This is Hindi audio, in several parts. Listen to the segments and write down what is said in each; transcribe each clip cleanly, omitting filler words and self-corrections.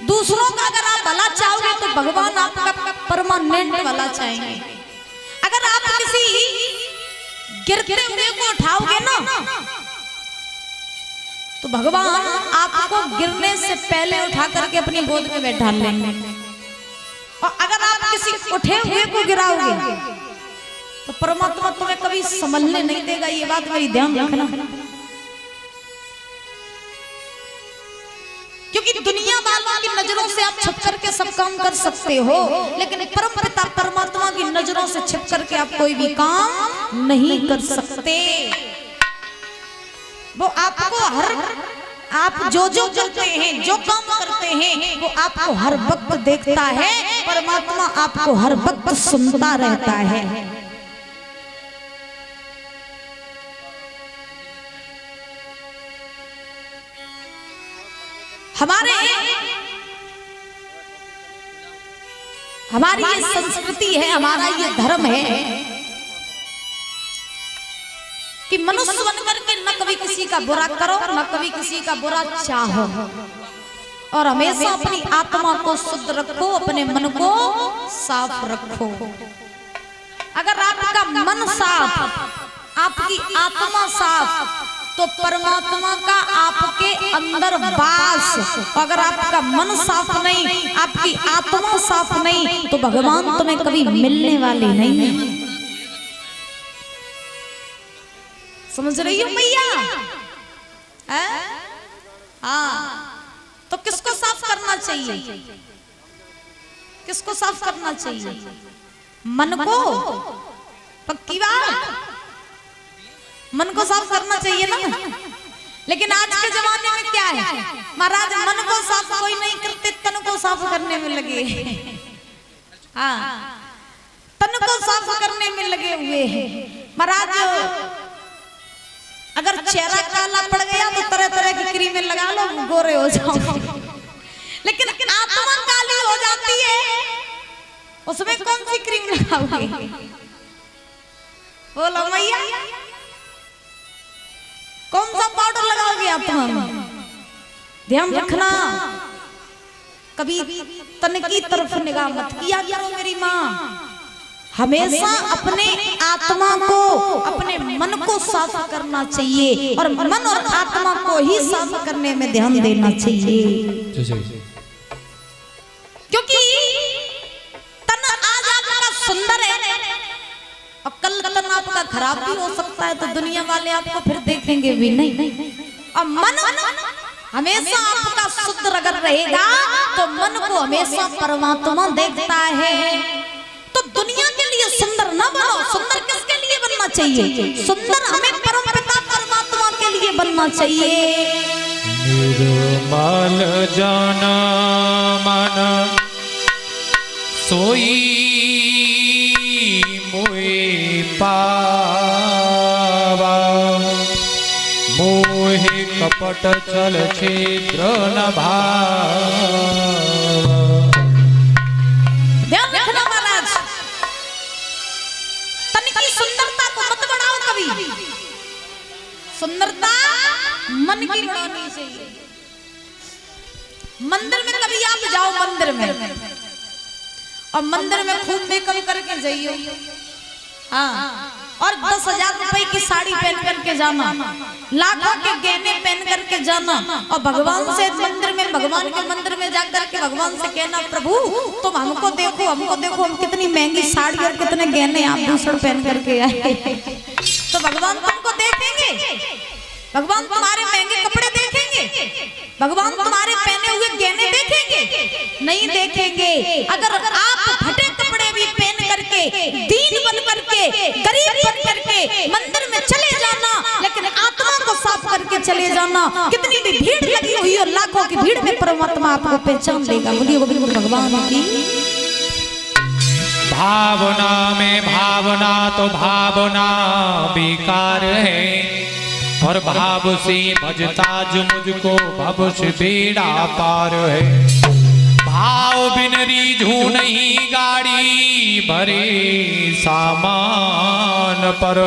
दूसरों का अगर आप भला चाहोगे तो भगवान आपका परमानेंट भला चाहेंगे। अगर आप किसी गिरते हुए को उठाओगे ना तो भगवान आपको गिरने से पहले उठा करके अपनी गोद में बैठा लेंगे। और अगर आप किसी उठे हुए को गिराओगे तो परमात्मा तुम्हें कभी संभलने नहीं देगा। ये बात मेरी ध्यान रखना, क्योंकि दुनिया वालों की नजरों से आप छिप करके सब काम कर सकते हो, लेकिन परम पिता परमात्मा की नजरों से छिप करके आप कोई भी काम नहीं कर सकते। वो आपको आप जो करते हैं, जो काम करते हैं, वो आपको हर वक्त देखता है। परमात्मा आपको हर वक्त सुनता रहता है। हमारी ये संस्कृति है, हमारा ये धर्म है कि मनुष्य बनकर के न कभी किसी का बुरा करो, न कभी किसी का बुरा चाहो, और हमेशा अपनी आत्मा को शुद्ध रखो, अपने मन को साफ रखो। अगर आपका मन साफ, आपकी आत्मा साफ, तो परमात्मा का आपके अंदर वास। अगर आपका मन साफ नहीं, आपकी आत्मा साफ नहीं, तो भगवान तुम्हें कभी मिलने वाले नहीं। समझ रही हो मैया? हाँ, तो किसको साफ करना चाहिए? किसको साफ करना चाहिए? मन को। पक्की बात, मन को साफ करना चाहिए ना। लेकिन आज के जमाने में क्या है महाराज, मन को साफ कोई नहीं करते, तन को साफ करने में लगे। हाँ, तन को साफ करने में लगे हुए हैं महाराज। अगर चेहरा काला पड़ गया तो तरह तरह की क्रीमें लगा लो, गोरे हो जाओ। लेकिन आत्मा काली हो जाती है, उसमें कौन सी क्रीम लगाओगे? बोलो मैया, कौन सा पाउडर लगाओगे आत्मा में? ध्यान रखना, कभी तन की तरफ निगाह मत किया करो मेरी माँ। हमेशा अपने आत्मा को, अपने मन को साफ करना चाहिए, और मन और आत्मा को ही साफ करने में ध्यान देना चाहिए। क्योंकि तन आज आपका सुंदर है और कल तन आपका खराब भी हो सकता है, तो दुनिया वाले आपको फिर देखेंगे भी नहीं। और मन हमेशा आपका शुद्ध अगर रहेगा तो मन को हमेशा परमात्मा देखता है। तो दुनिया के लिए सुंदर ना बनो। सुंदर किसके लिए बनना चाहिए? सुंदर हमें परम पिता परमात्मा के लिए बनना चाहिए। निर्मल जन मन सोई मोहे पावा, मोहे कपट छल छिद्र न भावा। ध्यान रखना महाराज, तन की सुंदरता को मत बढ़ाओ कभी। सुंदरता मन की बढ़ानी चाहिए। मंदिर में कभी आप जाओ, मंदिर में, और मंदिर में खूब मेकअप करके जाइयो। हाँ, और 10,000 रुपए की साड़ी पहन करके जाना, लाखों के गहने पहन करके जाना, और भगवान से मंदिर में, भगवान के मंदिर में जाकर के भगवान से कहना, प्रभु तुम हमको देखो, हमको देखो, हम कितनी महंगी साड़ी और कितने गहने आप दूसरे पहन करके आए। तो भगवान तुमको देखेंगे? भगवान तुम्हारे महंगे कपड़े देखेंगे? भगवान तुम्हारे पहने हुए गहने देखेंगे? नहीं देखेंगे। अगर आप फटे कपड़े भी पहन करके, दीन बन करके, गरीब बन करके मंदिर में चले जाना, लेकिन आत्मा को साफ करके चले जाना, कितनी भी भीड़ लगी हुई हो, लाखों की भीड़ में परमात्मा आपको पहचान लेगा। बोलिए गोविंद भगवान की। भावना में भावना तो भावना बेकार है, और भाव से भजता जो मुझको भव से बेड़ा पार है। भाव बिन रीझू नहीं गाड़ी भरे सामान पर,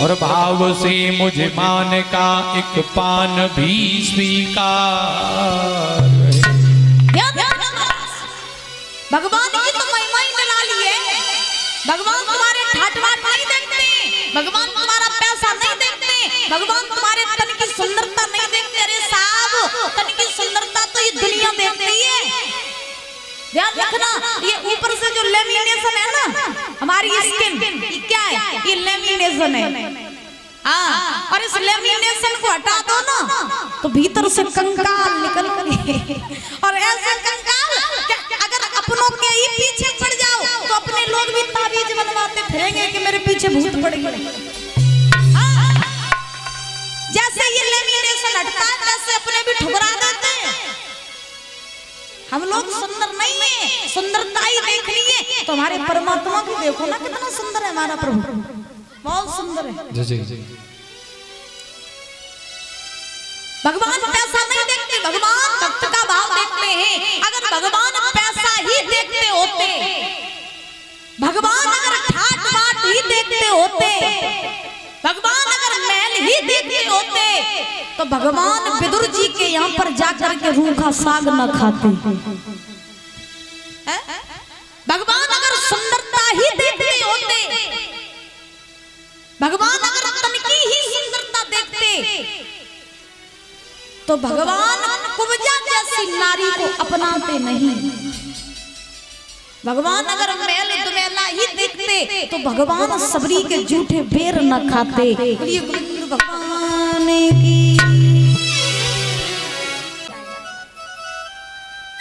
और भाव से मुझे मान का एक पान भी स्वीकार है। भगवान की तो महिमा ही निराली है। भगवान तुम्हारे ठाट बाट नहीं देखते, भगवान तुम्हारा पैसा नहीं देखते, भगवान तुम्हारे तन की सुंदरता नहीं देखते। अरे साहब, तन की सुंदरता तो ये दुनिया देखती है। ध्यान रखना, ये ऊपर से जो लेमिनेशन है ना हमारी स्किन, ये क्या है? ये लेमिनेशन है। हाँ, और इस लेमिनेशन को हटा दो ना तो भीतर से कंकाल निकल और ऐसे कंकाल अगर अपनों के ही पीछे पड़ जाओ तो अपने लोग भी ताबीज बनवाते फिरेंगे कि मेरे पीछे भूत पड़ गए। जैसे ये लेमिनेशन हटता है वैसे अपने भी ठुकरा देते हैं। हम लोग सुंदर नहीं है, सुंदरता ही देखनी है तो हमारे परमात्मा को देखो ना कितना सुंदर है हमारा प्रभु, बहुत सुंदर है। भगवान पैसा नहीं देखते, भगवान भक्त का भाव देखते हैं। अगर भगवान पैसा ही देखते होते, भगवान अगर ठाट बाट ही देखते होते, भगवान अगर महल ही देखते होते तो भगवान विदुर जी के यहाँ पर जाकर के रूखा साग न खाते। भगवान अगर सुंदरता ही देखते होते, भगवान अगर तन की ही सुंदरता देखते तो भगवान कुब्जा जैसी नारी को अपनाते नहीं। भगवान अगर मैल दुमेला ही देखते तो भगवान सबरी के जूठे बेर न खाते। भगवान की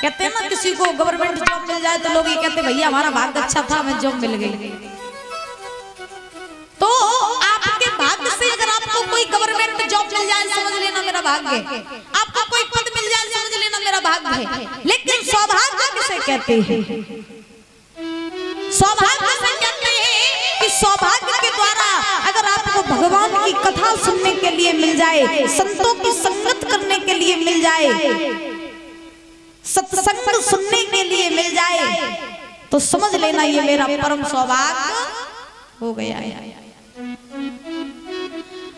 कहते हैं ना, किसी को गवर्नमेंट जॉब मिल जाए तो लोग ये कहते भैया हमारा भाग्य अच्छा था, हमें जॉब मिल गई। तो आपके भाग्य से अगर आपको कोई गवर्नमेंट जॉब मिल जाए समझ लेना मेरा भाग्य है, आपको कोई पद मिल जाए समझ लेना मेरा भाग्य है। लेकिन सौभाग्य किसे कहते हैं? सौभाग्य से कहते हैं कि सौभाग्य के द्वारा अगर आपको भगवान की कथा सुनने के लिए मिल जाए, संतों की संगत करने के लिए मिल जाए, सत्संग सुनने के लिए मिल जाए तो समझ लेना ये मेरा परम सौभाग्य हो गया है।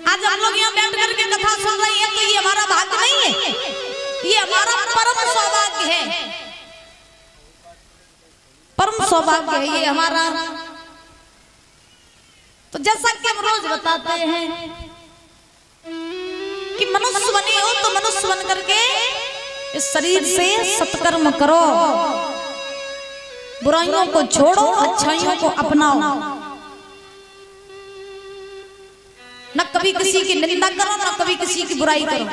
आज हम लोग यहाँ बैठ करके कथा सुन रहे हैं तो ये हमारा भाग्य नहीं है, ये हमारा परम सौभाग्य है। परम सौभाग्य है ये हमारा। तो जैसा कि हम रोज बताते हैं कि मनुष्य बने हो तो मनुष्य बन करके इस शरीर से सत्कर्म करो, बुराइयों को छोड़ो, अच्छाइयों को अपनाओ। न कभी किसी की निंदा करो, न कभी किसी की बुराई करो।